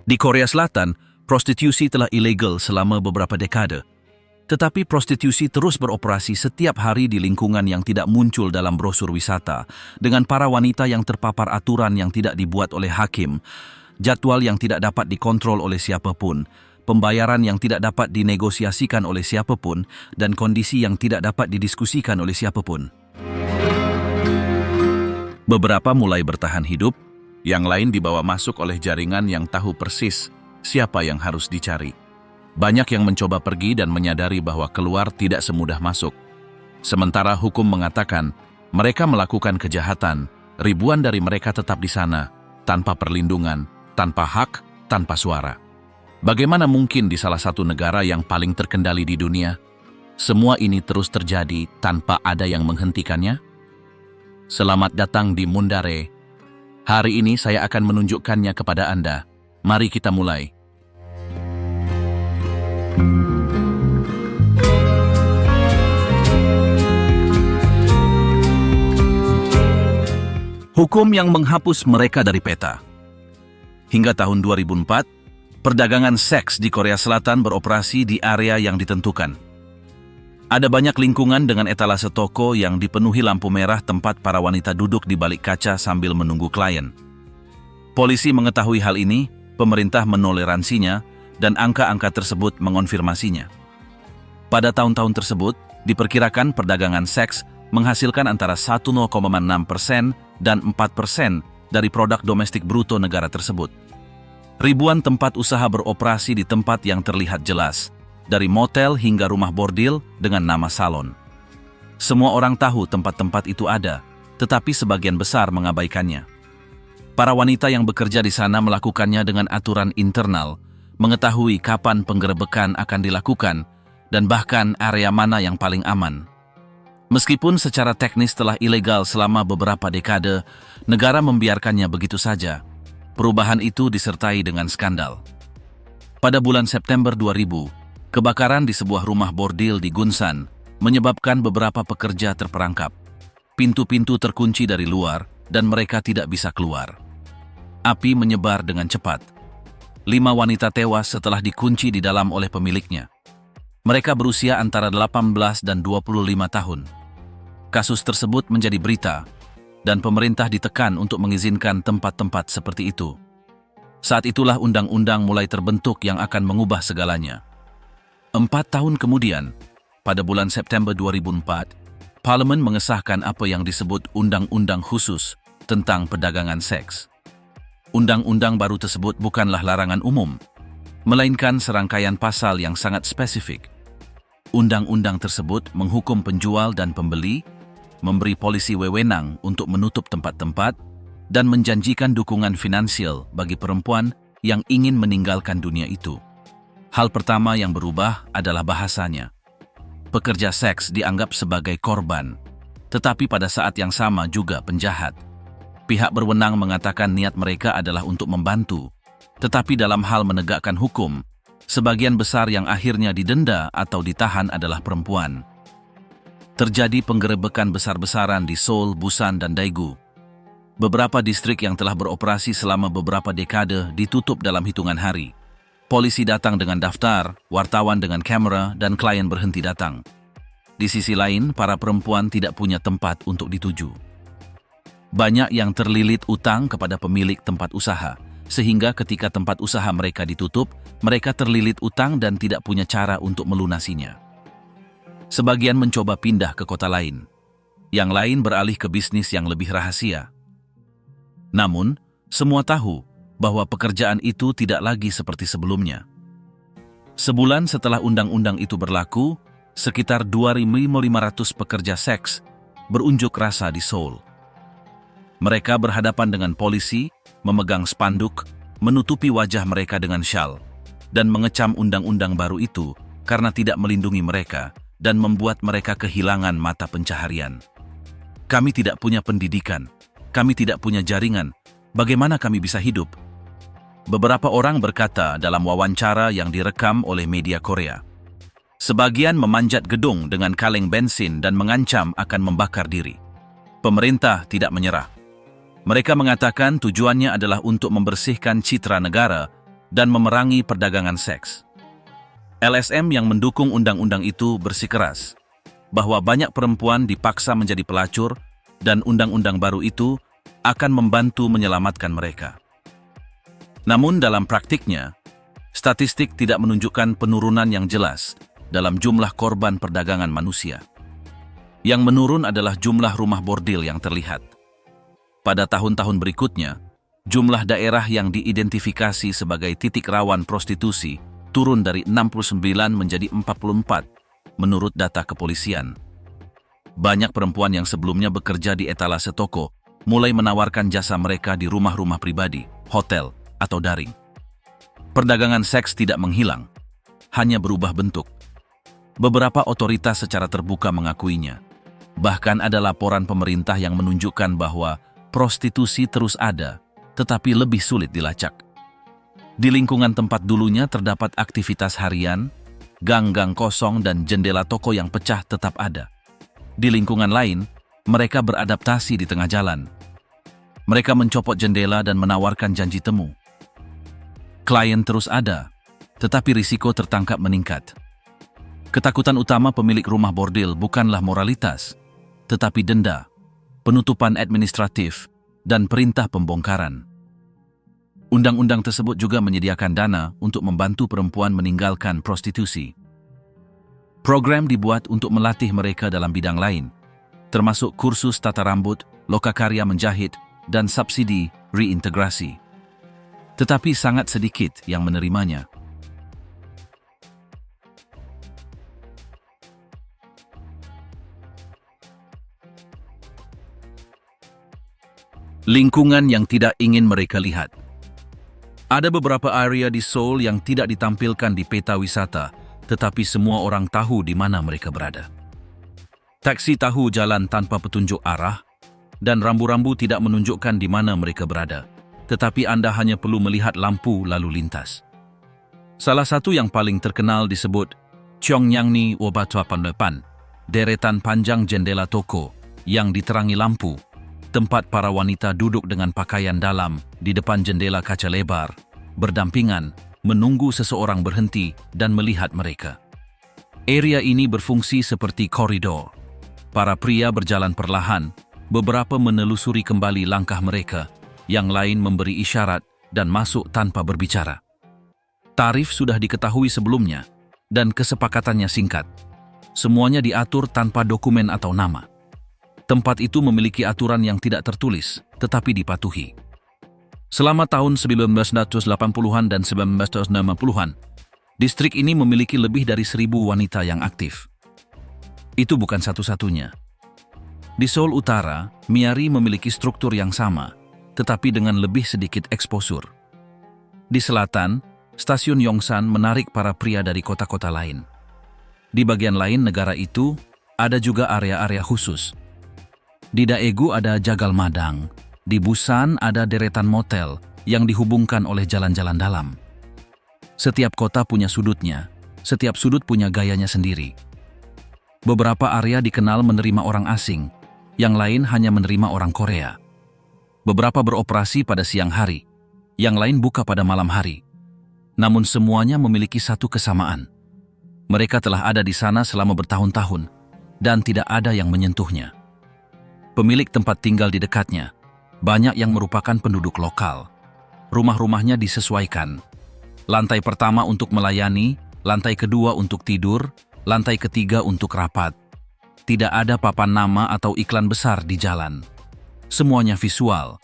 Di Korea Selatan, prostitusi telah ilegal selama beberapa dekade. Tetapi prostitusi terus beroperasi setiap hari di lingkungan yang tidak muncul dalam brosur wisata, dengan para wanita yang terpapar aturan yang tidak dibuat oleh hakim, jadwal yang tidak dapat dikontrol oleh siapapun, pembayaran yang tidak dapat dinegosiasikan oleh siapapun, dan kondisi yang tidak dapat didiskusikan oleh siapapun. Beberapa mulai bertahan hidup, yang lain dibawa masuk oleh jaringan yang tahu persis siapa yang harus dicari. Banyak yang mencoba pergi dan menyadari bahwa keluar tidak semudah masuk. Sementara hukum mengatakan mereka melakukan kejahatan, ribuan dari mereka tetap di sana, tanpa perlindungan, tanpa hak, tanpa suara. Bagaimana mungkin di salah satu negara yang paling terkendali di dunia, semua ini terus terjadi tanpa ada yang menghentikannya? Selamat datang di Mundare. Hari ini saya akan menunjukkannya kepada Anda. Mari kita mulai. Hukum yang menghapus mereka dari peta. Hingga tahun 2004, perdagangan seks di Korea Selatan beroperasi di area yang ditentukan. Ada banyak lingkungan dengan etalase toko yang dipenuhi lampu merah tempat para wanita duduk di balik kaca sambil menunggu klien. Polisi mengetahui hal ini, pemerintah menoleransinya, dan angka-angka tersebut mengonfirmasinya. Pada tahun-tahun tersebut, diperkirakan perdagangan seks menghasilkan antara 1,6% dan 4% dari produk domestik bruto negara tersebut. Ribuan tempat usaha beroperasi di tempat yang terlihat jelas, dari motel hingga rumah bordil dengan nama salon. Semua orang tahu tempat-tempat itu ada, tetapi sebagian besar mengabaikannya. Para wanita yang bekerja di sana melakukannya dengan aturan internal, mengetahui kapan penggerebekan akan dilakukan, dan bahkan area mana yang paling aman. Meskipun secara teknis telah ilegal selama beberapa dekade, negara membiarkannya begitu saja. Perubahan itu disertai dengan skandal. Pada bulan September 2000, kebakaran di sebuah rumah bordil di Gunsan menyebabkan beberapa pekerja terperangkap. Pintu-pintu terkunci dari luar dan mereka tidak bisa keluar. Api menyebar dengan cepat. 5 wanita tewas setelah dikunci di dalam oleh pemiliknya. Mereka berusia antara 18 dan 25 tahun. Kasus tersebut menjadi berita, dan pemerintah ditekan untuk mengizinkan tempat-tempat seperti itu. Saat itulah undang-undang mulai terbentuk yang akan mengubah segalanya. 4 tahun kemudian, pada bulan September 2004, Parlemen mengesahkan apa yang disebut Undang-Undang Khusus tentang Perdagangan Seks. Undang-undang baru tersebut bukanlah larangan umum, melainkan serangkaian pasal yang sangat spesifik. Undang-undang tersebut menghukum penjual dan pembeli, memberi polisi wewenang untuk menutup tempat-tempat, dan menjanjikan dukungan finansial bagi perempuan yang ingin meninggalkan dunia itu. Hal pertama yang berubah adalah bahasanya. Pekerja seks dianggap sebagai korban, tetapi pada saat yang sama juga penjahat. Pihak berwenang mengatakan niat mereka adalah untuk membantu, tetapi dalam hal menegakkan hukum, sebagian besar yang akhirnya didenda atau ditahan adalah perempuan. Terjadi penggerebekan besar-besaran di Seoul, Busan, dan Daegu. Beberapa distrik yang telah beroperasi selama beberapa dekade ditutup dalam hitungan hari. Polisi datang dengan daftar, wartawan dengan kamera, dan klien berhenti datang. Di sisi lain, para perempuan tidak punya tempat untuk dituju. Banyak yang terlilit utang kepada pemilik tempat usaha, sehingga ketika tempat usaha mereka ditutup, mereka terlilit utang dan tidak punya cara untuk melunasinya. Sebagian mencoba pindah ke kota lain. Yang lain beralih ke bisnis yang lebih rahasia. Namun, semua tahu bahwa pekerjaan itu tidak lagi seperti sebelumnya. Sebulan setelah undang-undang itu berlaku, sekitar 2.500 pekerja seks berunjuk rasa di Seoul. Mereka berhadapan dengan polisi, memegang spanduk, menutupi wajah mereka dengan syal, dan mengecam undang-undang baru itu karena tidak melindungi mereka dan membuat mereka kehilangan mata pencaharian. Kami tidak punya pendidikan, kami tidak punya jaringan, bagaimana kami bisa hidup? Beberapa orang berkata dalam wawancara yang direkam oleh media Korea. Sebagian memanjat gedung dengan kaleng bensin dan mengancam akan membakar diri. Pemerintah tidak menyerah. Mereka mengatakan tujuannya adalah untuk membersihkan citra negara dan memerangi perdagangan seks. LSM yang mendukung undang-undang itu bersikeras bahwa banyak perempuan dipaksa menjadi pelacur dan undang-undang baru itu akan membantu menyelamatkan mereka. Namun dalam praktiknya, statistik tidak menunjukkan penurunan yang jelas dalam jumlah korban perdagangan manusia. Yang menurun adalah jumlah rumah bordil yang terlihat. Pada tahun-tahun berikutnya, jumlah daerah yang diidentifikasi sebagai titik rawan prostitusi turun dari 69 menjadi 44, menurut data kepolisian. Banyak perempuan yang sebelumnya bekerja di etalase toko mulai menawarkan jasa mereka di rumah-rumah pribadi, hotel, atau daring. Perdagangan seks tidak menghilang, hanya berubah bentuk. Beberapa otoritas secara terbuka mengakuinya. Bahkan ada laporan pemerintah yang menunjukkan bahwa prostitusi terus ada, tetapi lebih sulit dilacak. Di lingkungan tempat dulunya terdapat aktivitas harian, gang-gang kosong dan jendela toko yang pecah tetap ada. Di lingkungan lain, mereka beradaptasi di tengah jalan. Mereka mencopot jendela dan menawarkan janji temu. Klien terus ada, tetapi risiko tertangkap meningkat. Ketakutan utama pemilik rumah bordil bukanlah moralitas, tetapi denda, penutupan administratif, dan perintah pembongkaran. Undang-undang tersebut juga menyediakan dana untuk membantu perempuan meninggalkan prostitusi. Program dibuat untuk melatih mereka dalam bidang lain, termasuk kursus tata rambut, lokakarya menjahit, dan subsidi reintegrasi. Tetapi sangat sedikit yang menerimanya. Lingkungan yang tidak ingin mereka lihat. Ada beberapa area di Seoul yang tidak ditampilkan di peta wisata, tetapi semua orang tahu di mana mereka berada. Taksi tahu jalan tanpa petunjuk arah, dan rambu-rambu tidak menunjukkan di mana mereka berada, tetapi Anda hanya perlu melihat lampu lalu lintas. Salah satu yang paling terkenal disebut Cheongyangni Wobatwapanlepan, deretan panjang jendela toko yang diterangi lampu, tempat para wanita duduk dengan pakaian dalam di depan jendela kaca lebar, berdampingan, menunggu seseorang berhenti dan melihat mereka. Area ini berfungsi seperti koridor. Para pria berjalan perlahan, beberapa menelusuri kembali langkah mereka, yang lain memberi isyarat dan masuk tanpa berbicara. Tarif sudah diketahui sebelumnya, dan kesepakatannya singkat. Semuanya diatur tanpa dokumen atau nama. Tempat itu memiliki aturan yang tidak tertulis, tetapi dipatuhi. Selama tahun 1980-an dan 1990-an, distrik ini memiliki lebih dari 1.000 wanita yang aktif. Itu bukan satu-satunya. Di Seoul Utara, Miari memiliki struktur yang sama, tetapi dengan lebih sedikit eksposur. Di selatan, stasiun Yongsan menarik para pria dari kota-kota lain. Di bagian lain negara itu, ada juga area-area khusus. Di Daegu ada Jagal Madang, di Busan ada deretan motel yang dihubungkan oleh jalan-jalan dalam. Setiap kota punya sudutnya, setiap sudut punya gayanya sendiri. Beberapa area dikenal menerima orang asing, yang lain hanya menerima orang Korea. Beberapa beroperasi pada siang hari, yang lain buka pada malam hari. Namun semuanya memiliki satu kesamaan. Mereka telah ada di sana selama bertahun-tahun, dan tidak ada yang menyentuhnya. Pemilik tempat tinggal di dekatnya, banyak yang merupakan penduduk lokal. Rumah-rumahnya disesuaikan. Lantai pertama untuk melayani, lantai kedua untuk tidur, lantai ketiga untuk rapat. Tidak ada papan nama atau iklan besar di jalan. Semuanya visual.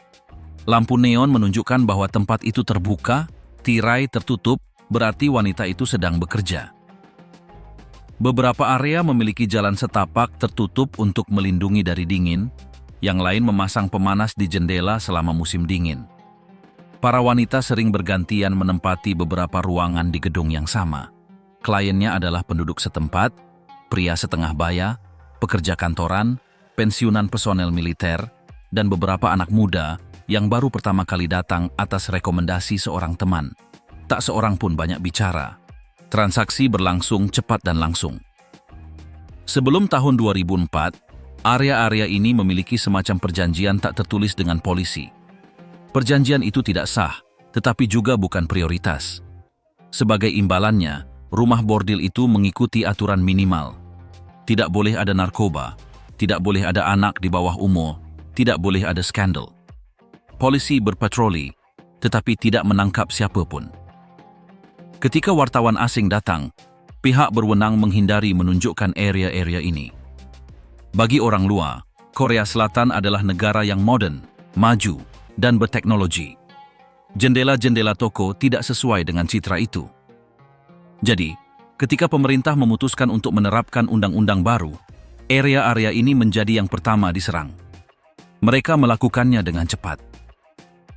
Lampu neon menunjukkan bahwa tempat itu terbuka, tirai tertutup, berarti wanita itu sedang bekerja. Beberapa area memiliki jalan setapak tertutup untuk melindungi dari dingin, yang lain memasang pemanas di jendela selama musim dingin. Para wanita sering bergantian menempati beberapa ruangan di gedung yang sama. Kliennya adalah penduduk setempat, pria setengah baya, pekerja kantoran, pensiunan personel militer, dan beberapa anak muda yang baru pertama kali datang atas rekomendasi seorang teman. Tak seorang pun banyak bicara. Transaksi berlangsung cepat dan langsung. Sebelum tahun 2004, area-area ini memiliki semacam perjanjian tak tertulis dengan polisi. Perjanjian itu tidak sah, tetapi juga bukan prioritas. Sebagai imbalannya, rumah bordil itu mengikuti aturan minimal. Tidak boleh ada narkoba, tidak boleh ada anak di bawah umur, tidak boleh ada skandal. Polisi berpatroli, tetapi tidak menangkap siapapun. Ketika wartawan asing datang, pihak berwenang menghindari menunjukkan area-area ini. Bagi orang luar, Korea Selatan adalah negara yang modern, maju, dan berteknologi. Jendela-jendela toko tidak sesuai dengan citra itu. Jadi, ketika pemerintah memutuskan untuk menerapkan undang-undang baru, area-area ini menjadi yang pertama diserang. Mereka melakukannya dengan cepat.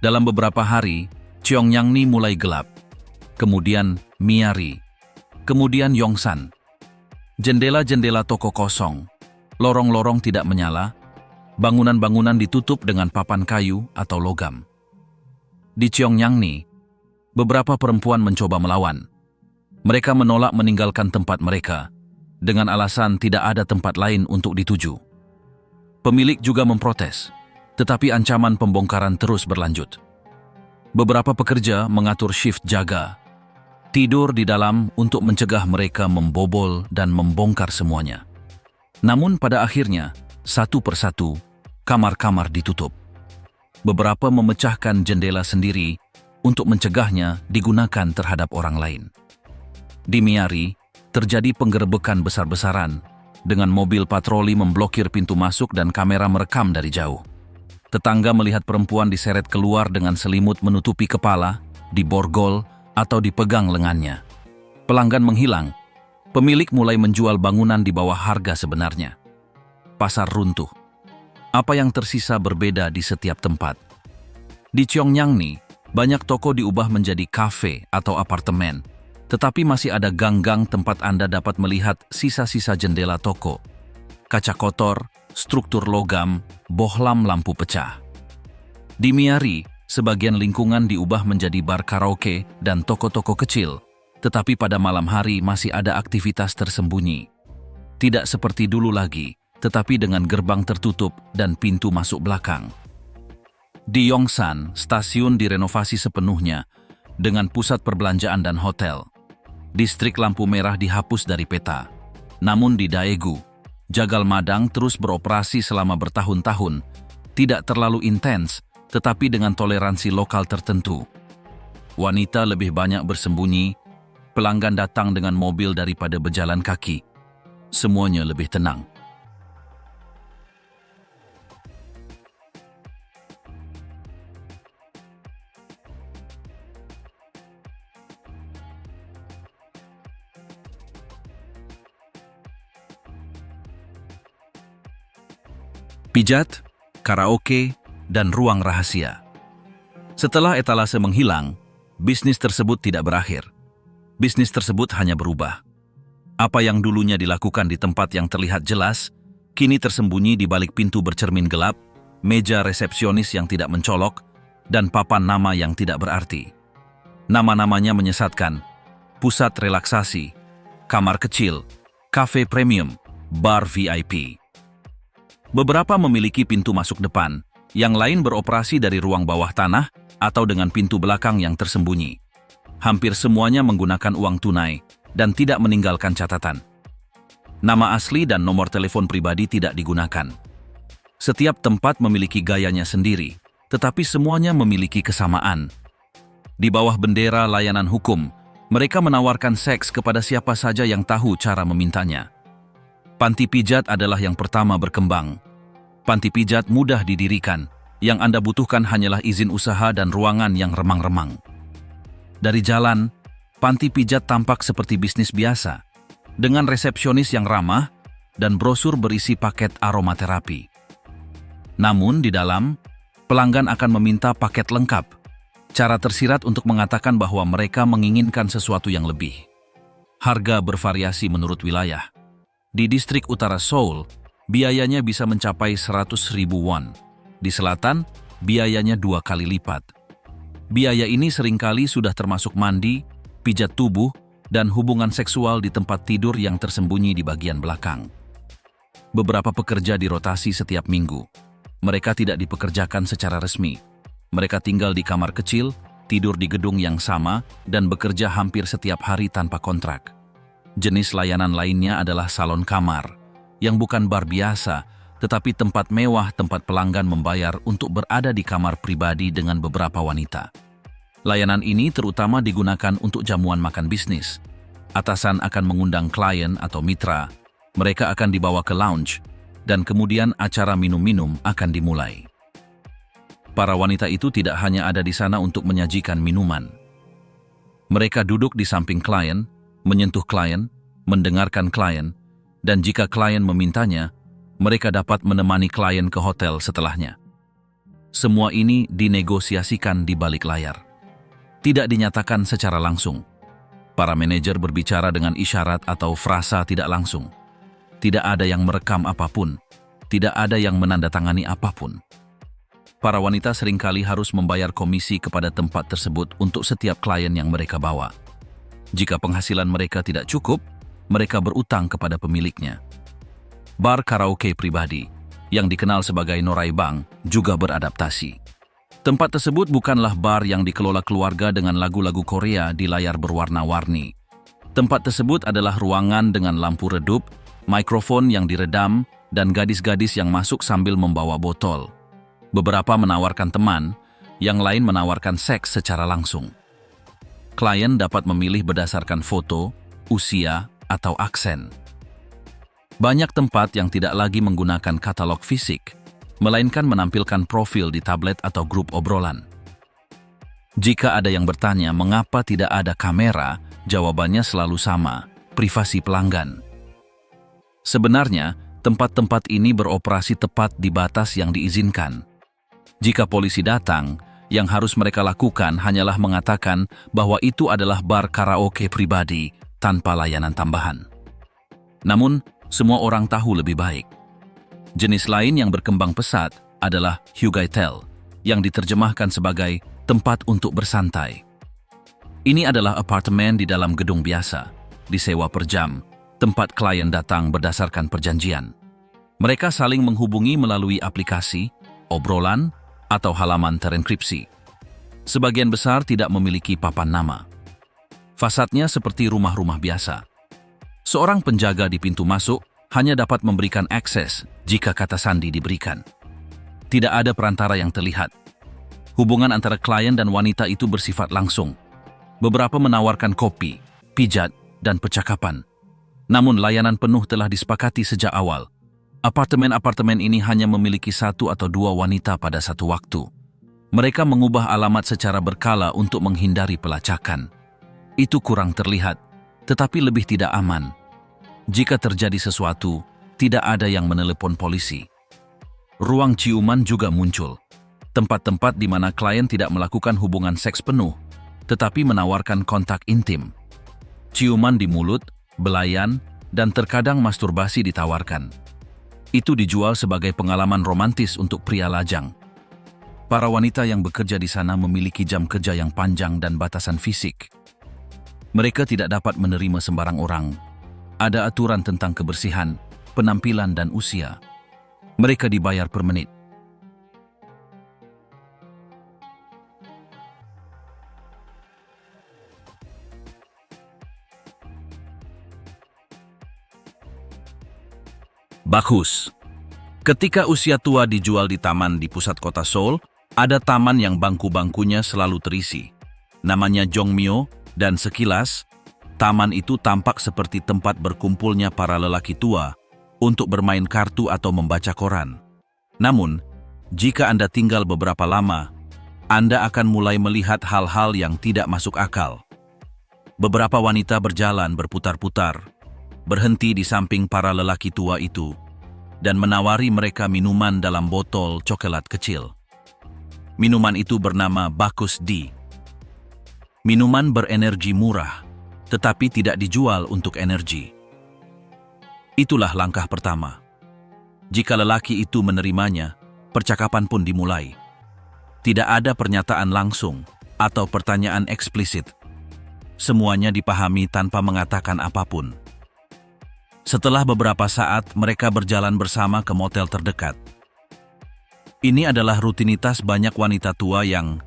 Dalam beberapa hari, Cheongyangni mulai gelap, kemudian Miari, kemudian Yongsan. Jendela-jendela toko kosong, lorong-lorong tidak menyala, bangunan-bangunan ditutup dengan papan kayu atau logam. Di Cheongyangni, beberapa perempuan mencoba melawan. Mereka menolak meninggalkan tempat mereka, dengan alasan tidak ada tempat lain untuk dituju. Pemilik juga memprotes, tetapi ancaman pembongkaran terus berlanjut. Beberapa pekerja mengatur shift jaga, tidur di dalam untuk mencegah mereka membobol dan membongkar semuanya. Namun pada akhirnya, satu persatu, kamar-kamar ditutup. Beberapa memecahkan jendela sendiri untuk mencegahnya digunakan terhadap orang lain. Di Miari, terjadi penggerebekan besar-besaran dengan mobil patroli memblokir pintu masuk dan kamera merekam dari jauh. Tetangga melihat perempuan diseret keluar dengan selimut menutupi kepala, diborgol, atau dipegang lengannya. Pelanggan menghilang. Pemilik mulai menjual bangunan di bawah harga sebenarnya. Pasar runtuh. Apa yang tersisa berbeda di setiap tempat. Di Cheongyangni, banyak toko diubah menjadi kafe atau apartemen, tetapi masih ada gang-gang tempat Anda dapat melihat sisa-sisa jendela toko, kaca kotor, struktur logam, bohlam lampu pecah. Di Miari, sebagian lingkungan diubah menjadi bar karaoke dan toko-toko kecil, tetapi pada malam hari masih ada aktivitas tersembunyi. Tidak seperti dulu lagi, tetapi dengan gerbang tertutup dan pintu masuk belakang. Di Yongsan, stasiun direnovasi sepenuhnya dengan pusat perbelanjaan dan hotel. Distrik lampu merah dihapus dari peta. Namun di Daegu, jagal madang terus beroperasi selama bertahun-tahun, tidak terlalu intens, tetapi dengan toleransi lokal tertentu. Wanita lebih banyak bersembunyi, pelanggan datang dengan mobil daripada berjalan kaki. Semuanya lebih tenang. Pijat, karaoke, dan ruang rahasia. Setelah etalase menghilang, bisnis tersebut tidak berakhir. Bisnis tersebut hanya berubah. Apa yang dulunya dilakukan di tempat yang terlihat jelas, kini tersembunyi di balik pintu bercermin gelap, meja resepsionis yang tidak mencolok, dan papan nama yang tidak berarti. Nama-namanya menyesatkan: pusat relaksasi, kamar kecil, kafe premium, bar VIP. Beberapa memiliki pintu masuk depan, yang lain beroperasi dari ruang bawah tanah atau dengan pintu belakang yang tersembunyi. Hampir semuanya menggunakan uang tunai dan tidak meninggalkan catatan. Nama asli dan nomor telepon pribadi tidak digunakan. Setiap tempat memiliki gayanya sendiri, tetapi semuanya memiliki kesamaan. Di bawah bendera layanan hukum, mereka menawarkan seks kepada siapa saja yang tahu cara memintanya. Panti pijat adalah yang pertama berkembang. Panti pijat mudah didirikan, yang Anda butuhkan hanyalah izin usaha dan ruangan yang remang-remang. Dari jalan, panti pijat tampak seperti bisnis biasa, dengan resepsionis yang ramah dan brosur berisi paket aromaterapi. Namun di dalam, pelanggan akan meminta paket lengkap, cara tersirat untuk mengatakan bahwa mereka menginginkan sesuatu yang lebih. Harga bervariasi menurut wilayah. Di distrik utara Seoul, biayanya bisa mencapai 100.000 won. Di selatan, biayanya 2 kali lipat. Biaya ini seringkali sudah termasuk mandi, pijat tubuh, dan hubungan seksual di tempat tidur yang tersembunyi di bagian belakang. Beberapa pekerja dirotasi setiap minggu. Mereka tidak dipekerjakan secara resmi. Mereka tinggal di kamar kecil tidur di gedung yang sama, dan bekerja hampir setiap hari tanpa kontrak. Jenis layanan lainnya adalah salon kamar, yang bukan bar biasa, tetapi tempat mewah tempat pelanggan membayar untuk berada di kamar pribadi dengan beberapa wanita. Layanan ini terutama digunakan untuk jamuan makan bisnis. Atasan akan mengundang klien atau mitra, mereka akan dibawa ke lounge, dan kemudian acara minum-minum akan dimulai. Para wanita itu tidak hanya ada di sana untuk menyajikan minuman. Mereka duduk di samping klien, menyentuh klien, mendengarkan klien, dan jika klien memintanya, mereka dapat menemani klien ke hotel setelahnya. Semua ini dinegosiasikan di balik layar. Tidak dinyatakan secara langsung. Para manajer berbicara dengan isyarat atau frasa tidak langsung. Tidak ada yang merekam apapun, tidak ada yang menandatangani apapun. Para wanita seringkali harus membayar komisi kepada tempat tersebut untuk setiap klien yang mereka bawa. Jika penghasilan mereka tidak cukup, mereka berutang kepada pemiliknya. Bar karaoke pribadi, yang dikenal sebagai Noraebang, juga beradaptasi. Tempat tersebut bukanlah bar yang dikelola keluarga dengan lagu-lagu Korea di layar berwarna-warni. Tempat tersebut adalah ruangan dengan lampu redup, mikrofon yang diredam, dan gadis-gadis yang masuk sambil membawa botol. Beberapa menawarkan teman, yang lain menawarkan seks secara langsung. Klien dapat memilih berdasarkan foto, usia, atau aksen. Banyak tempat yang tidak lagi menggunakan katalog fisik, melainkan menampilkan profil di tablet atau grup obrolan. Jika ada yang bertanya mengapa tidak ada kamera, jawabannya selalu sama, privasi pelanggan. Sebenarnya, tempat-tempat ini beroperasi tepat di batas yang diizinkan. Jika polisi datang, yang harus mereka lakukan hanyalah mengatakan bahwa itu adalah bar karaoke pribadi tanpa layanan tambahan. Namun, semua orang tahu lebih baik. Jenis lain yang berkembang pesat adalah Hugaitel, yang diterjemahkan sebagai tempat untuk bersantai. Ini adalah apartemen di dalam gedung biasa, disewa per jam, tempat klien datang berdasarkan perjanjian. Mereka saling menghubungi melalui aplikasi, obrolan, atau halaman terenkripsi. Sebagian besar tidak memiliki papan nama. Fasadnya seperti rumah-rumah biasa. Seorang penjaga di pintu masuk hanya dapat memberikan akses jika kata sandi diberikan. Tidak ada perantara yang terlihat. Hubungan antara klien dan wanita itu bersifat langsung. Beberapa menawarkan kopi, pijat, dan percakapan. Namun layanan penuh telah disepakati sejak awal. Apartemen-apartemen ini hanya memiliki 1 atau 2 wanita pada satu waktu. Mereka mengubah alamat secara berkala untuk menghindari pelacakan. Itu kurang terlihat, tetapi lebih tidak aman. Jika terjadi sesuatu, tidak ada yang menelepon polisi. Ruang ciuman juga muncul. Tempat-tempat di mana klien tidak melakukan hubungan seks penuh, tetapi menawarkan kontak intim. Ciuman di mulut, belayan, dan terkadang masturbasi ditawarkan. Itu dijual sebagai pengalaman romantis untuk pria lajang. Para wanita yang bekerja di sana memiliki jam kerja yang panjang dan batasan fisik. Mereka tidak dapat menerima sembarang orang. Ada aturan tentang kebersihan, penampilan, dan usia. Mereka dibayar per menit. Bagus. Ketika usia tua dijual di taman di pusat kota Seoul, ada taman yang bangku-bangkunya selalu terisi. Namanya Jongmyo, dan sekilas, taman itu tampak seperti tempat berkumpulnya para lelaki tua untuk bermain kartu atau membaca koran. Namun, jika Anda tinggal beberapa lama, Anda akan mulai melihat hal-hal yang tidak masuk akal. Beberapa wanita berjalan berputar-putar, berhenti di samping para lelaki tua itu, dan menawari mereka minuman dalam botol coklat kecil. Minuman itu bernama Bakus D. Minuman berenergi murah, tetapi tidak dijual untuk energi. Itulah langkah pertama. Jika lelaki itu menerimanya, percakapan pun dimulai. Tidak ada pernyataan langsung atau pertanyaan eksplisit. Semuanya dipahami tanpa mengatakan apapun. Setelah beberapa saat, mereka berjalan bersama ke motel terdekat. Ini adalah rutinitas banyak wanita tua yang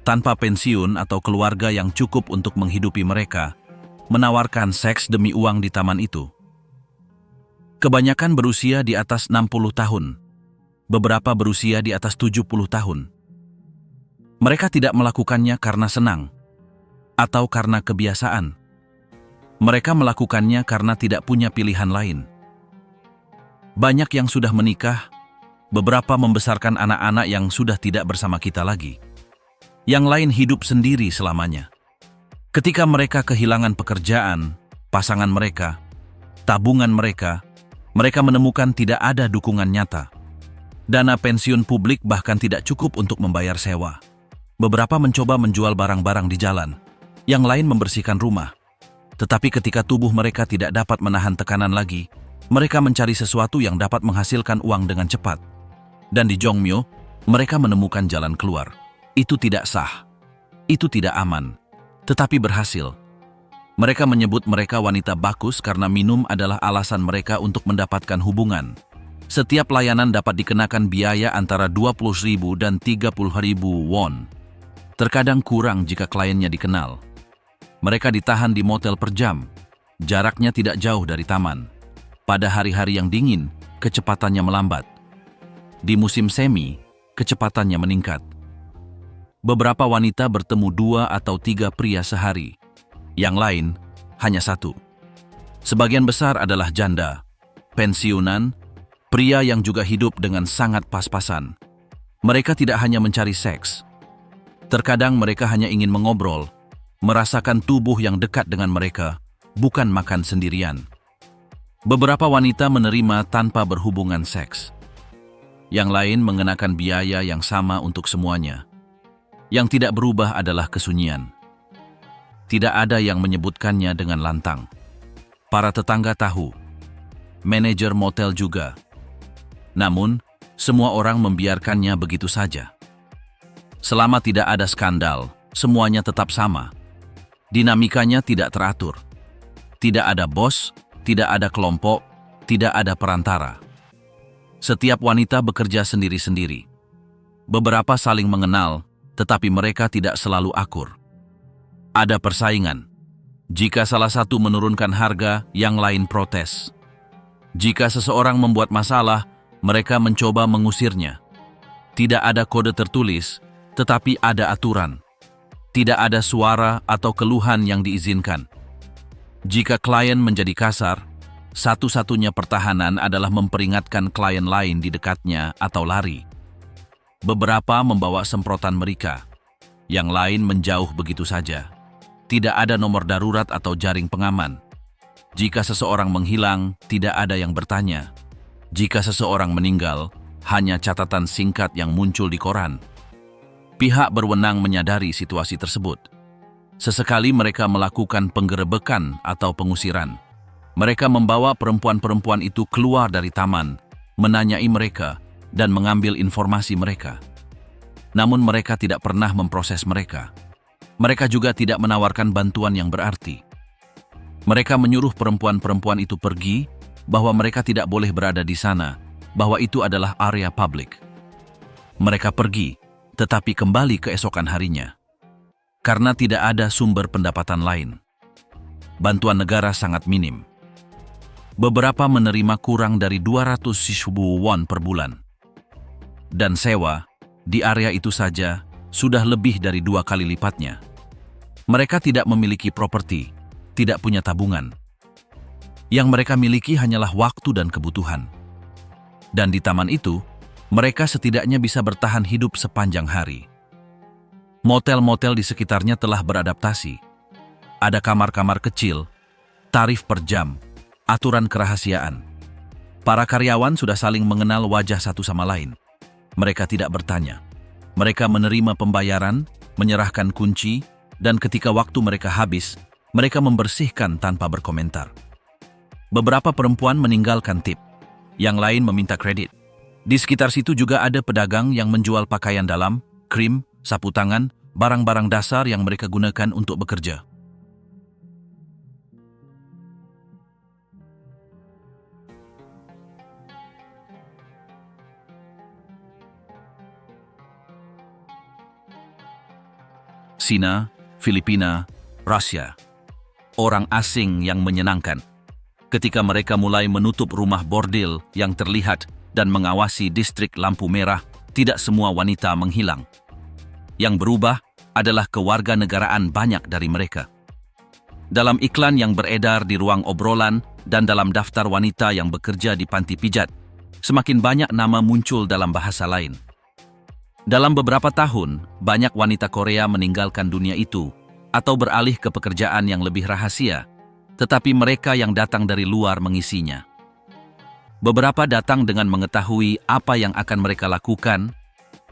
tanpa pensiun atau keluarga yang cukup untuk menghidupi mereka, menawarkan seks demi uang di taman itu. Kebanyakan berusia di atas 60 tahun, beberapa berusia di atas 70 tahun. Mereka tidak melakukannya karena senang atau karena kebiasaan. Mereka melakukannya karena tidak punya pilihan lain. Banyak yang sudah menikah, beberapa membesarkan anak-anak yang sudah tidak bersama kita lagi. Yang lain hidup sendiri selamanya. Ketika mereka kehilangan pekerjaan, pasangan mereka, tabungan mereka menemukan tidak ada dukungan nyata. Dana pensiun publik bahkan tidak cukup untuk membayar sewa. Beberapa mencoba menjual barang-barang di jalan, yang lain membersihkan rumah. Tetapi ketika tubuh mereka tidak dapat menahan tekanan lagi, mereka mencari sesuatu yang dapat menghasilkan uang dengan cepat. Dan di Jongmyo, mereka menemukan jalan keluar. Itu tidak sah, itu tidak aman, tetapi berhasil. Mereka menyebut mereka wanita bakus karena minum adalah alasan mereka untuk mendapatkan hubungan. Setiap layanan dapat dikenakan biaya antara 20.000 dan 30.000 won. Terkadang kurang jika kliennya dikenal. Mereka ditahan di motel per jam. Jaraknya tidak jauh dari taman. Pada hari-hari yang dingin, kecepatannya melambat. Di musim semi, kecepatannya meningkat. Beberapa wanita bertemu 2 atau 3 pria sehari. Yang lain, hanya 1. Sebagian besar adalah janda, pensiunan, pria yang juga hidup dengan sangat pas-pasan. Mereka tidak hanya mencari seks. Terkadang mereka hanya ingin mengobrol, merasakan tubuh yang dekat dengan mereka, bukan makan sendirian. Beberapa wanita menerima tanpa berhubungan seks. Yang lain mengenakan biaya yang sama untuk semuanya. Yang tidak berubah adalah kesunyian. Tidak ada yang menyebutkannya dengan lantang. Para tetangga tahu. Manajer motel juga. Namun, semua orang membiarkannya begitu saja. Selama tidak ada skandal, semuanya tetap sama. Dinamikanya tidak teratur. Tidak ada bos, tidak ada kelompok, tidak ada perantara. Setiap wanita bekerja sendiri-sendiri. Beberapa saling mengenal, tetapi mereka tidak selalu akur. Ada persaingan. Jika salah satu menurunkan harga, yang lain protes. Jika seseorang membuat masalah, mereka mencoba mengusirnya. Tidak ada kode tertulis, tetapi ada aturan. Tidak ada suara atau keluhan yang diizinkan. Jika klien menjadi kasar, satu-satunya pertahanan adalah memperingatkan klien lain di dekatnya atau lari. Beberapa membawa semprotan mereka, yang lain menjauh begitu saja. Tidak ada nomor darurat atau jaring pengaman. Jika seseorang menghilang, tidak ada yang bertanya. Jika seseorang meninggal, hanya catatan singkat yang muncul di koran. Pihak berwenang menyadari situasi tersebut. Sesekali mereka melakukan penggerebekan atau pengusiran. Mereka membawa perempuan-perempuan itu keluar dari taman, menanyai mereka, dan mengambil informasi mereka. Namun mereka tidak pernah memproses mereka. Mereka juga tidak menawarkan bantuan yang berarti. Mereka menyuruh perempuan-perempuan itu pergi, bahwa mereka tidak boleh berada di sana, bahwa itu adalah area publik. Mereka pergi, tetapi kembali keesokan harinya. Karena tidak ada sumber pendapatan lain. Bantuan negara sangat minim. Beberapa menerima kurang dari 200.000 won per bulan. Dan sewa, di area itu saja, sudah lebih dari 2 kali lipatnya. Mereka tidak memiliki properti, tidak punya tabungan. Yang mereka miliki hanyalah waktu dan kebutuhan. Dan di taman itu, mereka setidaknya bisa bertahan hidup sepanjang hari. Motel-motel di sekitarnya telah beradaptasi. Ada kamar-kamar kecil, tarif per jam, aturan kerahasiaan. Para karyawan sudah saling mengenal wajah satu sama lain. Mereka tidak bertanya. Mereka menerima pembayaran, menyerahkan kunci, dan ketika waktu mereka habis, mereka membersihkan tanpa berkomentar. Beberapa perempuan meninggalkan tip, yang lain meminta kredit. Di sekitar situ juga ada pedagang yang menjual pakaian dalam, krim, sapu tangan, barang-barang dasar yang mereka gunakan untuk bekerja. Cina, Filipina, Rusia. Orang asing yang menyenangkan. Ketika mereka mulai menutup rumah bordil yang terlihat dan mengawasi distrik lampu merah, tidak semua wanita menghilang. Yang berubah adalah kewarganegaraan banyak dari mereka. Dalam iklan yang beredar di ruang obrolan dan dalam daftar wanita yang bekerja di panti pijat, semakin banyak nama muncul dalam bahasa lain. Dalam beberapa tahun, banyak wanita Korea meninggalkan dunia itu atau beralih ke pekerjaan yang lebih rahasia, tetapi mereka yang datang dari luar mengisinya. Beberapa datang dengan mengetahui apa yang akan mereka lakukan,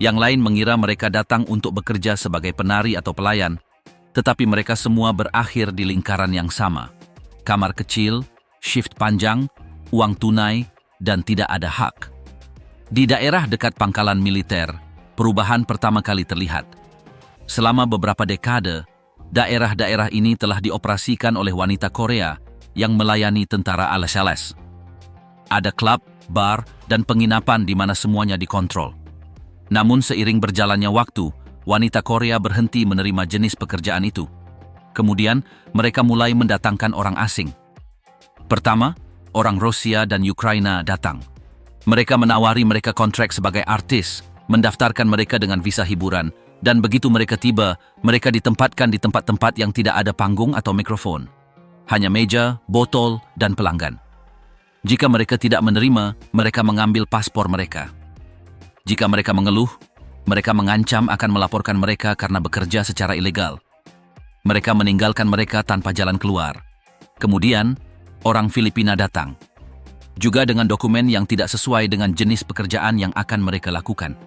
yang lain mengira mereka datang untuk bekerja sebagai penari atau pelayan, tetapi mereka semua berakhir di lingkaran yang sama. Kamar kecil, shift panjang, uang tunai, dan tidak ada hak. Di daerah dekat pangkalan militer, perubahan pertama kali terlihat. Selama beberapa dekade, daerah-daerah ini telah dioperasikan oleh wanita Korea yang melayani tentara alas-alas. Ada klub, bar, dan penginapan di mana semuanya dikontrol. Namun seiring berjalannya waktu, wanita Korea berhenti menerima jenis pekerjaan itu. Kemudian, mereka mulai mendatangkan orang asing. Pertama, orang Rusia dan Ukraina datang. Mereka menawari mereka kontrak sebagai artis, mendaftarkan mereka dengan visa hiburan, dan begitu mereka tiba, mereka ditempatkan di tempat-tempat yang tidak ada panggung atau mikrofon. Hanya meja, botol, dan pelanggan. Jika mereka tidak menerima, mereka mengambil paspor mereka. Jika mereka mengeluh, mereka mengancam akan melaporkan mereka karena bekerja secara ilegal. Mereka meninggalkan mereka tanpa jalan keluar. Kemudian, orang Filipina datang. Juga dengan dokumen yang tidak sesuai dengan jenis pekerjaan yang akan mereka lakukan.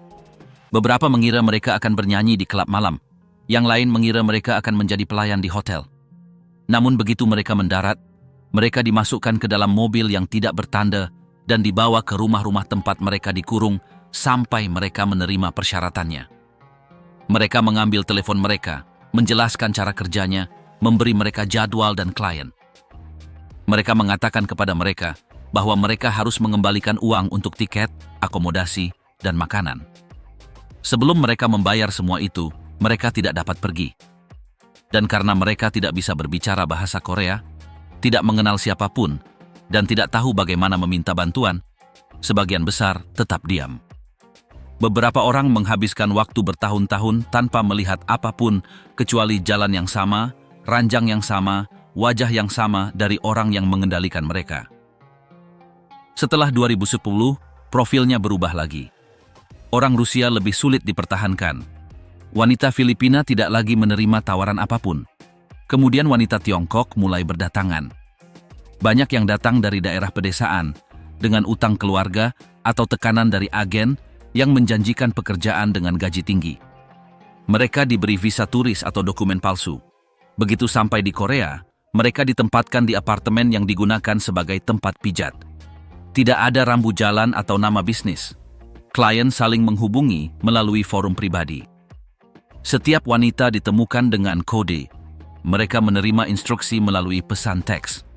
Beberapa mengira mereka akan bernyanyi di klub malam. Yang lain mengira mereka akan menjadi pelayan di hotel. Namun begitu mereka mendarat, mereka dimasukkan ke dalam mobil yang tidak bertanda dan dibawa ke rumah-rumah tempat mereka dikurung sampai mereka menerima persyaratannya. Mereka mengambil telepon mereka, menjelaskan cara kerjanya, memberi mereka jadwal dan klien. Mereka mengatakan kepada mereka bahwa mereka harus mengembalikan uang untuk tiket, akomodasi, dan makanan. Sebelum mereka membayar semua itu, mereka tidak dapat pergi. Dan karena mereka tidak bisa berbicara bahasa Korea, tidak mengenal siapapun, dan tidak tahu bagaimana meminta bantuan, sebagian besar tetap diam. Beberapa orang menghabiskan waktu bertahun-tahun tanpa melihat apapun kecuali jalan yang sama, ranjang yang sama, wajah yang sama dari orang yang mengendalikan mereka. Setelah 2010, profilnya berubah lagi. Orang Rusia lebih sulit dipertahankan. Wanita Filipina tidak lagi menerima tawaran apapun. Kemudian wanita Tiongkok mulai berdatangan. Banyak yang datang dari daerah pedesaan, dengan utang keluarga atau tekanan dari agen yang menjanjikan pekerjaan dengan gaji tinggi. Mereka diberi visa turis atau dokumen palsu. Begitu sampai di Korea, mereka ditempatkan di apartemen yang digunakan sebagai tempat pijat. Tidak ada rambu jalan atau nama bisnis. Klien saling menghubungi melalui forum pribadi. Setiap wanita ditemukan dengan kode. Mereka menerima instruksi melalui pesan teks.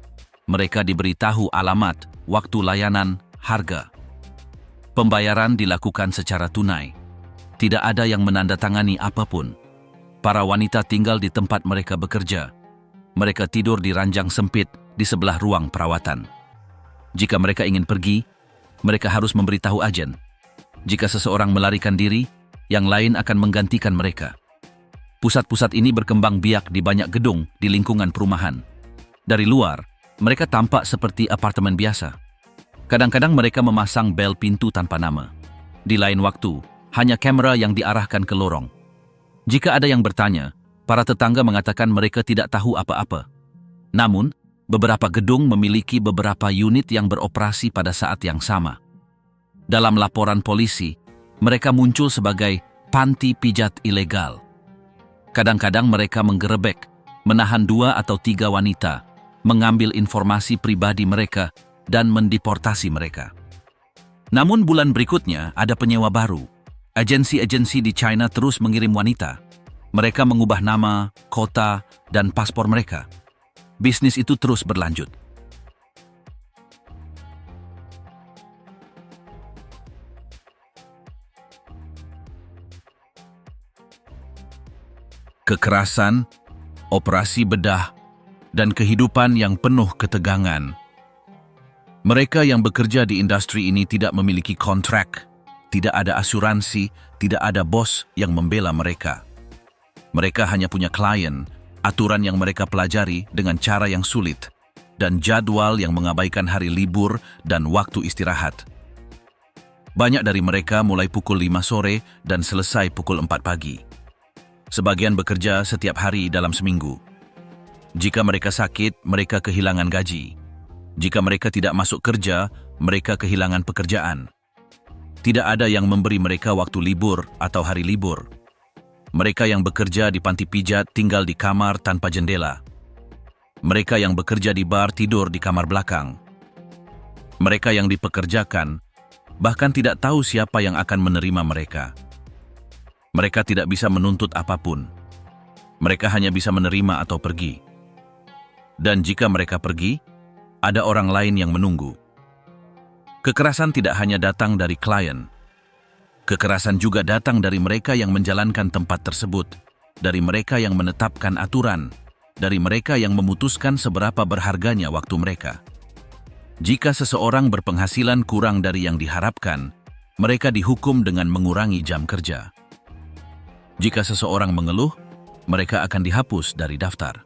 Mereka diberitahu alamat, waktu layanan, harga. Pembayaran dilakukan secara tunai. Tidak ada yang menandatangani apapun. Para wanita tinggal di tempat mereka bekerja. Mereka tidur di ranjang sempit di sebelah ruang perawatan. Jika mereka ingin pergi, mereka harus memberitahu agen. Jika seseorang melarikan diri, yang lain akan menggantikan mereka. Pusat-pusat ini berkembang biak di banyak gedung di lingkungan perumahan. Dari luar, mereka tampak seperti apartemen biasa. Kadang-kadang mereka memasang bel pintu tanpa nama. Di lain waktu, hanya kamera yang diarahkan ke lorong. Jika ada yang bertanya, para tetangga mengatakan mereka tidak tahu apa-apa. Namun, beberapa gedung memiliki beberapa unit yang beroperasi pada saat yang sama. Dalam laporan polisi, mereka muncul sebagai panti pijat ilegal. Kadang-kadang mereka menggerebek, menahan 2 atau 3 wanita, mengambil informasi pribadi mereka, dan mendeportasi mereka. Namun bulan berikutnya ada penyewa baru. Agensi-agensi di China terus mengirim wanita. Mereka mengubah nama, kota, dan paspor mereka. Bisnis itu terus berlanjut. kekerasan, operasi bedah, dan kehidupan yang penuh ketegangan. Mereka yang bekerja di industri ini tidak memiliki kontrak, tidak ada asuransi, tidak ada bos yang membela mereka. Mereka hanya punya klien, aturan yang mereka pelajari dengan cara yang sulit, dan jadwal yang mengabaikan hari libur dan waktu istirahat. Banyak dari mereka mulai pukul 5 sore dan selesai pukul 4 pagi. Sebagian bekerja setiap hari dalam seminggu. Jika mereka sakit, mereka kehilangan gaji. Jika mereka tidak masuk kerja, mereka kehilangan pekerjaan. Tidak ada yang memberi mereka waktu libur atau hari libur. Mereka yang bekerja di panti pijat tinggal di kamar tanpa jendela. Mereka yang bekerja di bar tidur di kamar belakang. Mereka yang dipekerjakan bahkan tidak tahu siapa yang akan menerima mereka. Mereka tidak bisa menuntut apapun. Mereka hanya bisa menerima atau pergi. Dan jika mereka pergi, ada orang lain yang menunggu. Kekerasan tidak hanya datang dari klien. Kekerasan juga datang dari mereka yang menjalankan tempat tersebut, dari mereka yang menetapkan aturan, dari mereka yang memutuskan seberapa berharganya waktu mereka. Jika seseorang berpenghasilan kurang dari yang diharapkan, mereka dihukum dengan mengurangi jam kerja. Jika seseorang mengeluh, mereka akan dihapus dari daftar.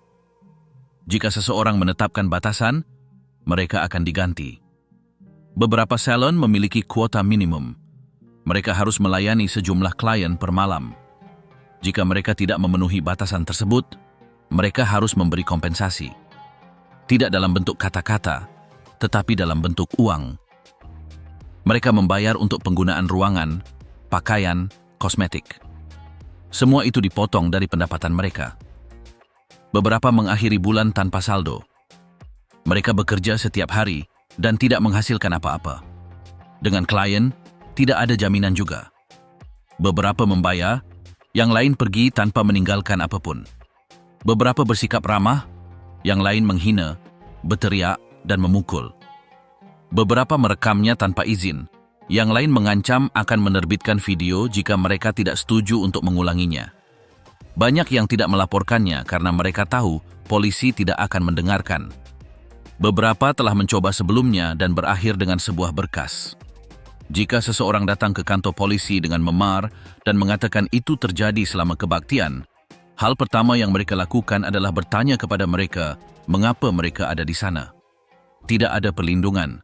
Jika seseorang menetapkan batasan, mereka akan diganti. Beberapa salon memiliki kuota minimum. Mereka harus melayani sejumlah klien per malam. Jika mereka tidak memenuhi batasan tersebut, mereka harus memberi kompensasi. Tidak dalam bentuk kata-kata, tetapi dalam bentuk uang. Mereka membayar untuk penggunaan ruangan, pakaian, kosmetik. Semua itu dipotong dari pendapatan mereka. Beberapa mengakhiri bulan tanpa saldo. Mereka bekerja setiap hari dan tidak menghasilkan apa-apa. Dengan klien, tidak ada jaminan juga. Beberapa membayar, yang lain pergi tanpa meninggalkan apapun. Beberapa bersikap ramah, yang lain menghina, berteriak, dan memukul. Beberapa merekamnya tanpa izin, yang lain mengancam akan menerbitkan video jika mereka tidak setuju untuk mengulanginya. Banyak yang tidak melaporkannya karena mereka tahu polisi tidak akan mendengarkan. Beberapa telah mencoba sebelumnya dan berakhir dengan sebuah berkas. Jika seseorang datang ke kantor polisi dengan memar dan mengatakan itu terjadi selama kebaktian, hal pertama yang mereka lakukan adalah bertanya kepada mereka mengapa mereka ada di sana. Tidak ada perlindungan,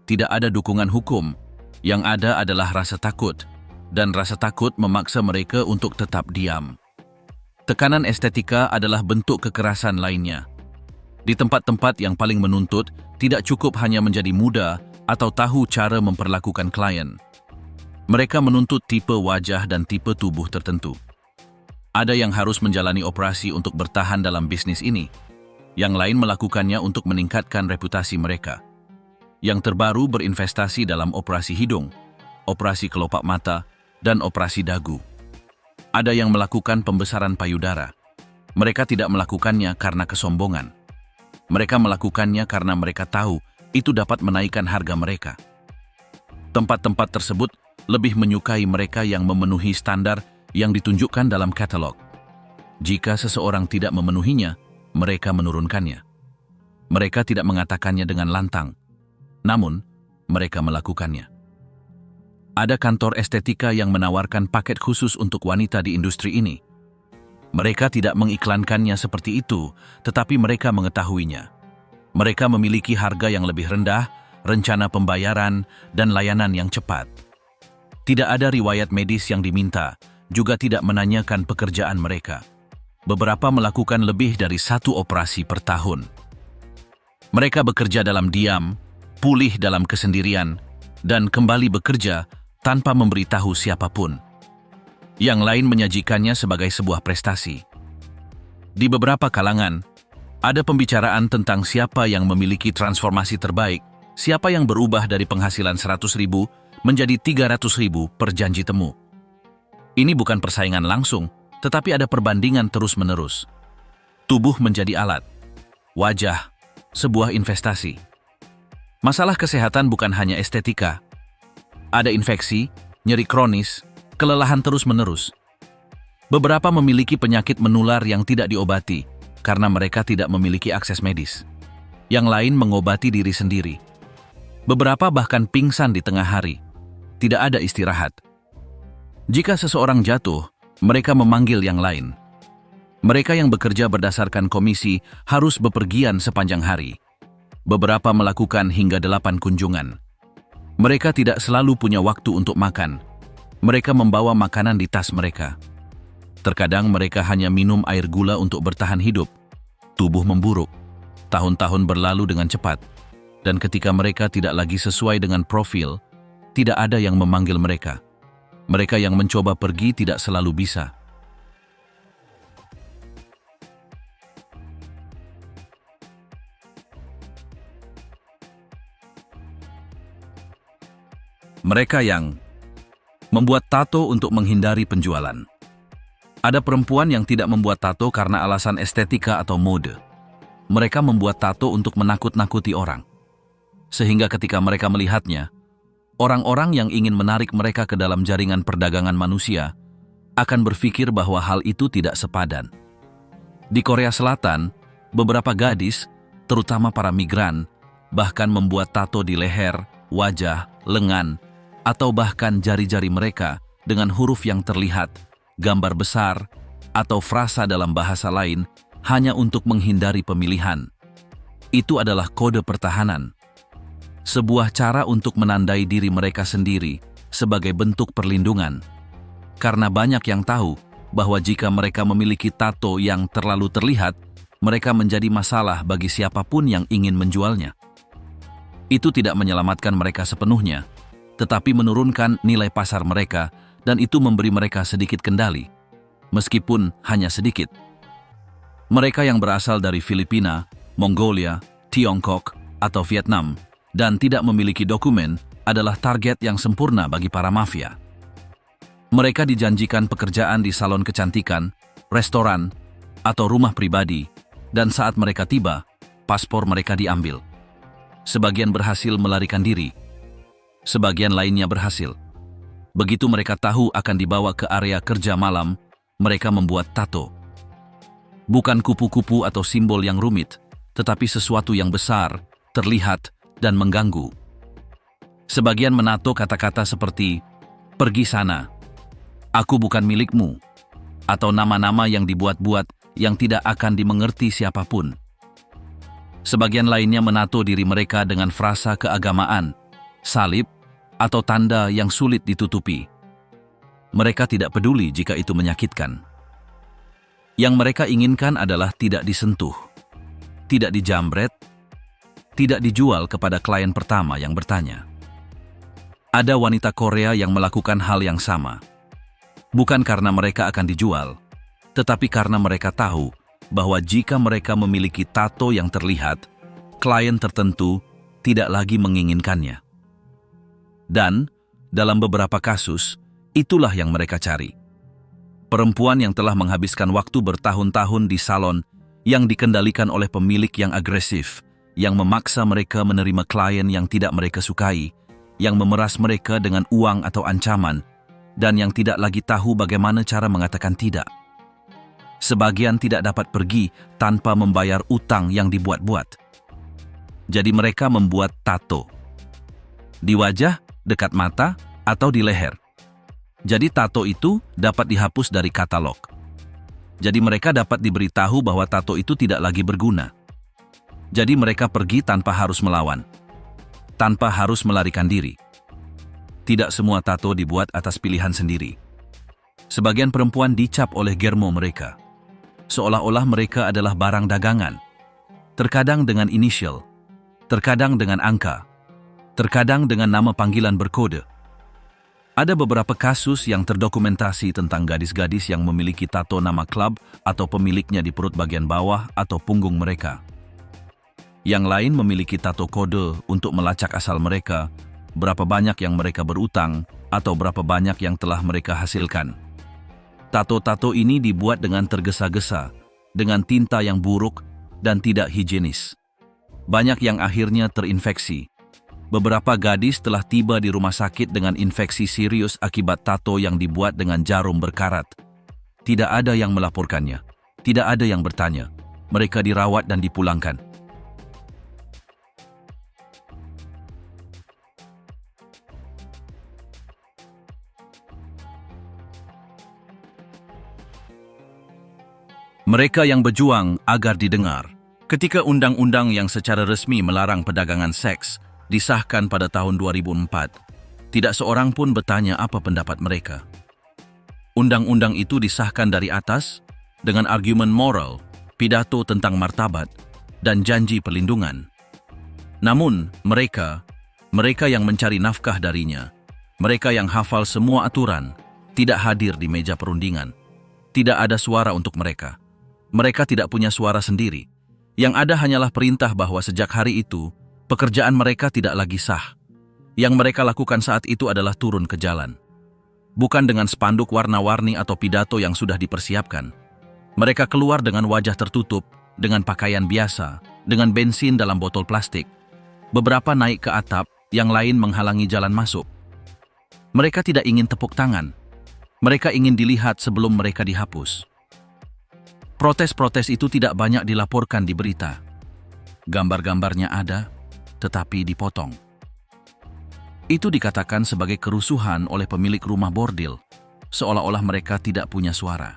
tidak ada dukungan hukum, yang ada adalah rasa takut, dan rasa takut memaksa mereka untuk tetap diam. Tekanan estetika adalah bentuk kekerasan lainnya. Di tempat-tempat yang paling menuntut, tidak cukup hanya menjadi muda atau tahu cara memperlakukan klien. Mereka menuntut tipe wajah dan tipe tubuh tertentu. Ada yang harus menjalani operasi untuk bertahan dalam bisnis ini. Yang lain melakukannya untuk meningkatkan reputasi mereka. Yang terbaru berinvestasi dalam operasi hidung, operasi kelopak mata, dan operasi dagu. Ada yang melakukan pembesaran payudara. Mereka tidak melakukannya karena kesombongan. Mereka melakukannya karena mereka tahu itu dapat menaikkan harga mereka. Tempat-tempat tersebut lebih menyukai mereka yang memenuhi standar yang ditunjukkan dalam katalog. Jika seseorang tidak memenuhinya, mereka menurunkannya. Mereka tidak mengatakannya dengan lantang, namun mereka melakukannya. Ada kantor estetika yang menawarkan paket khusus untuk wanita di industri ini. Mereka tidak mengiklankannya seperti itu, tetapi mereka mengetahuinya. Mereka memiliki harga yang lebih rendah, rencana pembayaran, dan layanan yang cepat. Tidak ada riwayat medis yang diminta, juga tidak menanyakan pekerjaan mereka. Beberapa melakukan lebih dari 1 operasi per tahun. Mereka bekerja dalam diam, pulih dalam kesendirian, dan kembali bekerja tanpa memberitahu siapapun. Yang lain menyajikannya sebagai sebuah prestasi. Di beberapa kalangan, ada pembicaraan tentang siapa yang memiliki transformasi terbaik, siapa yang berubah dari penghasilan 100.000 menjadi 300.000 per janji temu. Ini bukan persaingan langsung, tetapi ada perbandingan terus-menerus. Tubuh menjadi alat. Wajah, sebuah investasi. Masalah kesehatan bukan hanya estetika. Ada infeksi, nyeri kronis, kelelahan terus-menerus. Beberapa memiliki penyakit menular yang tidak diobati karena mereka tidak memiliki akses medis. Yang lain mengobati diri sendiri. Beberapa bahkan pingsan di tengah hari. Tidak ada istirahat. Jika seseorang jatuh, mereka memanggil yang lain. Mereka yang bekerja berdasarkan komisi harus bepergian sepanjang hari. Beberapa melakukan hingga 8 kunjungan. Mereka tidak selalu punya waktu untuk makan. Mereka membawa makanan di tas mereka. Terkadang mereka hanya minum air gula untuk bertahan hidup. Tubuh memburuk. Tahun-tahun berlalu dengan cepat. Dan ketika mereka tidak lagi sesuai dengan profil, tidak ada yang memanggil mereka. Mereka yang mencoba pergi tidak selalu bisa. Mereka yang membuat tato untuk menghindari penjualan. Ada perempuan yang tidak membuat tato karena alasan estetika atau mode. Mereka membuat tato untuk menakut-nakuti orang. Sehingga ketika mereka melihatnya, orang-orang yang ingin menarik mereka ke dalam jaringan perdagangan manusia akan berpikir bahwa hal itu tidak sepadan. Di Korea Selatan, beberapa gadis, terutama para migran, bahkan membuat tato di leher, wajah, lengan, atau bahkan jari-jari mereka dengan huruf yang terlihat, gambar besar, atau frasa dalam bahasa lain hanya untuk menghindari pemilihan. Itu adalah kode pertahanan. Sebuah cara untuk menandai diri mereka sendiri sebagai bentuk perlindungan. Karena banyak yang tahu bahwa jika mereka memiliki tato yang terlalu terlihat, mereka menjadi masalah bagi siapapun yang ingin menjualnya. Itu tidak menyelamatkan mereka sepenuhnya, tetapi menurunkan nilai pasar mereka dan itu memberi mereka sedikit kendali, meskipun hanya sedikit. Mereka yang berasal dari Filipina, Mongolia, Tiongkok, atau Vietnam dan tidak memiliki dokumen adalah target yang sempurna bagi para mafia. Mereka dijanjikan pekerjaan di salon kecantikan, restoran, atau rumah pribadi, dan saat mereka tiba, paspor mereka diambil. Sebagian berhasil melarikan diri, sebagian lainnya berhasil. Begitu mereka tahu akan dibawa ke area kerja malam, mereka membuat tato. Bukan kupu-kupu atau simbol yang rumit, tetapi sesuatu yang besar, terlihat, dan mengganggu. Sebagian menato kata-kata seperti, "Pergi sana," "Aku bukan milikmu," atau nama-nama yang dibuat-buat yang tidak akan dimengerti siapapun. Sebagian lainnya menato diri mereka dengan frasa keagamaan, salib, atau tanda yang sulit ditutupi. Mereka tidak peduli jika itu menyakitkan. Yang mereka inginkan adalah tidak disentuh, tidak dijamret, tidak dijual kepada klien pertama yang bertanya. Ada wanita Korea yang melakukan hal yang sama. Bukan karena mereka akan dijual, tetapi karena mereka tahu bahwa jika mereka memiliki tato yang terlihat, klien tertentu tidak lagi menginginkannya. Dan, dalam beberapa kasus, itulah yang mereka cari. Perempuan yang telah menghabiskan waktu bertahun-tahun di salon yang dikendalikan oleh pemilik yang agresif, yang memaksa mereka menerima klien yang tidak mereka sukai, yang memeras mereka dengan uang atau ancaman, dan yang tidak lagi tahu bagaimana cara mengatakan tidak. Sebagian tidak dapat pergi tanpa membayar utang yang dibuat-buat. Jadi mereka membuat tato. Di wajah, dekat mata, atau di leher. Jadi tato itu dapat dihapus dari katalog. Jadi mereka dapat diberitahu bahwa tato itu tidak lagi berguna. Jadi mereka pergi tanpa harus melawan. Tanpa harus melarikan diri. Tidak semua tato dibuat atas pilihan sendiri. Sebagian perempuan dicap oleh germo mereka. Seolah-olah mereka adalah barang dagangan. Terkadang dengan inisial, terkadang dengan angka, terkadang dengan nama panggilan berkode. Ada beberapa kasus yang terdokumentasi tentang gadis-gadis yang memiliki tato nama klub atau pemiliknya di perut bagian bawah atau punggung mereka. Yang lain memiliki tato kode untuk melacak asal mereka, berapa banyak yang mereka berutang, atau berapa banyak yang telah mereka hasilkan. Tato-tato ini dibuat dengan tergesa-gesa, dengan tinta yang buruk dan tidak higienis. Banyak yang akhirnya terinfeksi. Beberapa gadis telah tiba di rumah sakit dengan infeksi serius akibat tato yang dibuat dengan jarum berkarat. Tidak ada yang melaporkannya. Tidak ada yang bertanya. Mereka dirawat dan dipulangkan. Mereka yang berjuang agar didengar. Ketika undang-undang yang secara resmi melarang perdagangan seks disahkan pada tahun 2004, tidak seorang pun bertanya apa pendapat mereka. Undang-undang itu disahkan dari atas dengan argumen moral, pidato tentang martabat, dan janji perlindungan. Namun, mereka yang mencari nafkah darinya, mereka yang hafal semua aturan, tidak hadir di meja perundingan. Tidak ada suara untuk mereka. Mereka tidak punya suara sendiri. Yang ada hanyalah perintah bahwa sejak hari itu, pekerjaan mereka tidak lagi sah. Yang mereka lakukan saat itu adalah turun ke jalan. Bukan dengan spanduk warna-warni atau pidato yang sudah dipersiapkan. Mereka keluar dengan wajah tertutup, dengan pakaian biasa, dengan bensin dalam botol plastik. Beberapa naik ke atap, yang lain menghalangi jalan masuk. Mereka tidak ingin tepuk tangan. Mereka ingin dilihat sebelum mereka dihapus. Protes-protes itu tidak banyak dilaporkan di berita. Gambar-gambarnya ada, tetapi dipotong. Itu dikatakan sebagai kerusuhan oleh pemilik rumah bordil, seolah-olah mereka tidak punya suara.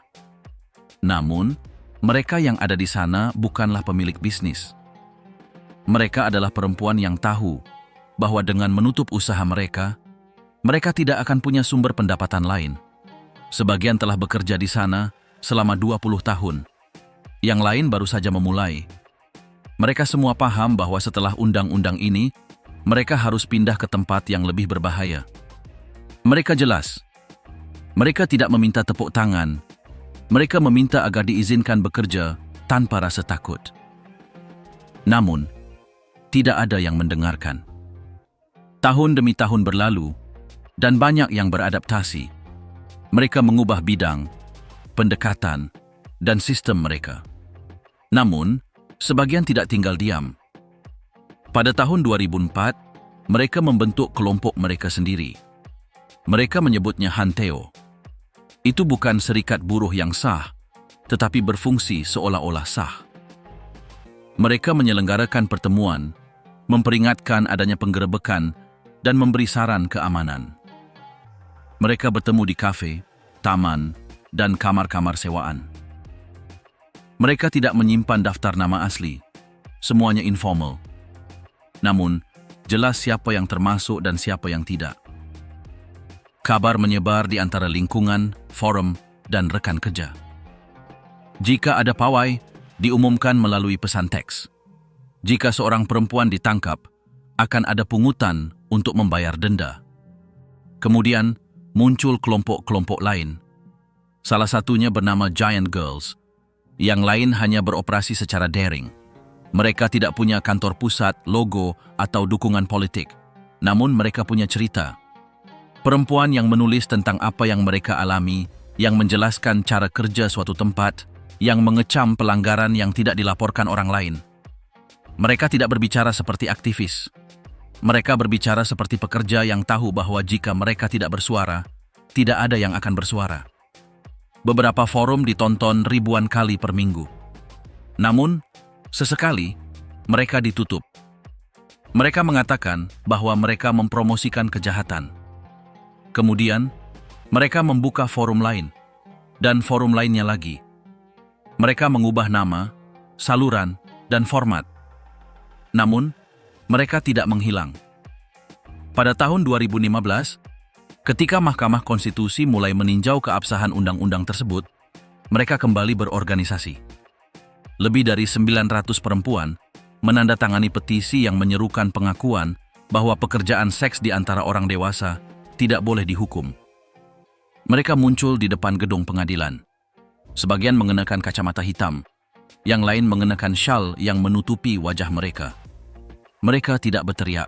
Namun, mereka yang ada di sana bukanlah pemilik bisnis. Mereka adalah perempuan yang tahu bahwa dengan menutup usaha mereka, mereka tidak akan punya sumber pendapatan lain. Sebagian telah bekerja di sana selama 20 tahun. Yang lain baru saja memulai. Mereka semua paham bahwa setelah undang-undang ini, mereka harus pindah ke tempat yang lebih berbahaya. Mereka jelas. Mereka tidak meminta tepuk tangan. Mereka meminta agar diizinkan bekerja tanpa rasa takut. Namun, tidak ada yang mendengarkan. Tahun demi tahun berlalu, dan banyak yang beradaptasi. Mereka mengubah bidang, pendekatan, dan sistem mereka. Namun, sebagian tidak tinggal diam. Pada tahun 2004, mereka membentuk kelompok mereka sendiri. Mereka menyebutnya Hanteo. Itu bukan serikat buruh yang sah, tetapi berfungsi seolah-olah sah. Mereka menyelenggarakan pertemuan, memperingatkan adanya penggerebekan, dan memberi saran keamanan. Mereka bertemu di kafe, taman, dan kamar-kamar sewaan. Mereka tidak menyimpan daftar nama asli, semuanya informal. Namun, jelas siapa yang termasuk dan siapa yang tidak. Kabar menyebar di antara lingkungan, forum, dan rekan kerja. Jika ada pawai, diumumkan melalui pesan teks. Jika seorang perempuan ditangkap, akan ada pungutan untuk membayar denda. Kemudian, muncul kelompok-kelompok lain. Salah satunya bernama Giant Girls. Yang lain hanya beroperasi secara daring. Mereka tidak punya kantor pusat, logo, atau dukungan politik. Namun mereka punya cerita. Perempuan yang menulis tentang apa yang mereka alami, yang menjelaskan cara kerja suatu tempat, yang mengecam pelanggaran yang tidak dilaporkan orang lain. Mereka tidak berbicara seperti aktivis. Mereka berbicara seperti pekerja yang tahu bahwa jika mereka tidak bersuara, tidak ada yang akan bersuara. Beberapa forum ditonton ribuan kali per minggu. Namun, sesekali, mereka ditutup. Mereka mengatakan bahwa mereka mempromosikan kejahatan. Kemudian, mereka membuka forum lain, dan forum lainnya lagi. Mereka mengubah nama, saluran, dan format. Namun, mereka tidak menghilang. Pada tahun 2015, ketika Mahkamah Konstitusi mulai meninjau keabsahan undang-undang tersebut, mereka kembali berorganisasi. Lebih dari 900 perempuan menandatangani petisi yang menyerukan pengakuan bahwa pekerjaan seks di antara orang dewasa tidak boleh dihukum. Mereka muncul di depan gedung pengadilan. Sebagian mengenakan kacamata hitam, yang lain mengenakan syal yang menutupi wajah mereka. Mereka tidak berteriak.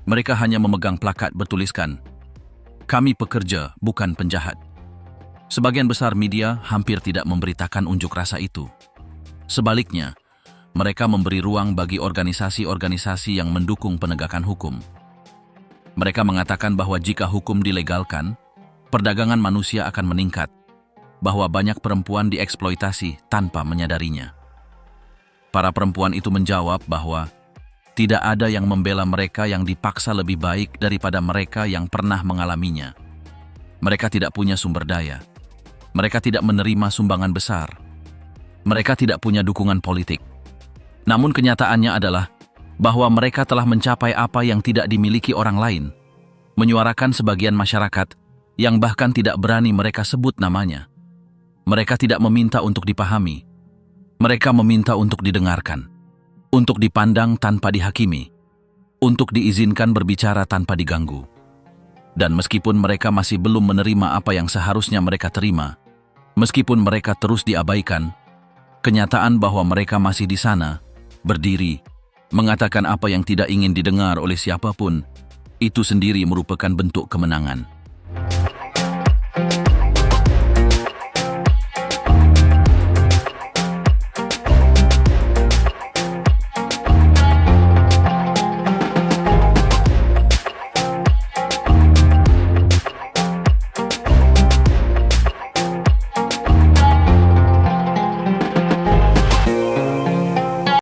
Mereka hanya memegang plakat bertuliskan, "Kami pekerja, bukan penjahat." Sebagian besar media hampir tidak memberitakan unjuk rasa itu. Sebaliknya, mereka memberi ruang bagi organisasi-organisasi yang mendukung penegakan hukum. Mereka mengatakan bahwa jika hukum dilegalkan, perdagangan manusia akan meningkat. bahwa banyak perempuan dieksploitasi tanpa menyadarinya. Para perempuan itu menjawab bahwa tidak ada yang membela mereka yang dipaksa lebih baik daripada mereka yang pernah mengalaminya. Mereka tidak punya sumber daya. Mereka tidak menerima sumbangan besar. Mereka tidak punya dukungan politik. Namun kenyataannya adalah bahwa mereka telah mencapai apa yang tidak dimiliki orang lain, menyuarakan sebagian masyarakat yang bahkan tidak berani mereka sebut namanya. Mereka tidak meminta untuk dipahami. Mereka meminta untuk didengarkan, untuk dipandang tanpa dihakimi, untuk diizinkan berbicara tanpa diganggu. Dan meskipun mereka masih belum menerima apa yang seharusnya mereka terima, meskipun mereka terus diabaikan, kenyataan bahwa mereka masih di sana, berdiri, mengatakan apa yang tidak ingin didengar oleh siapapun, itu sendiri merupakan bentuk kemenangan.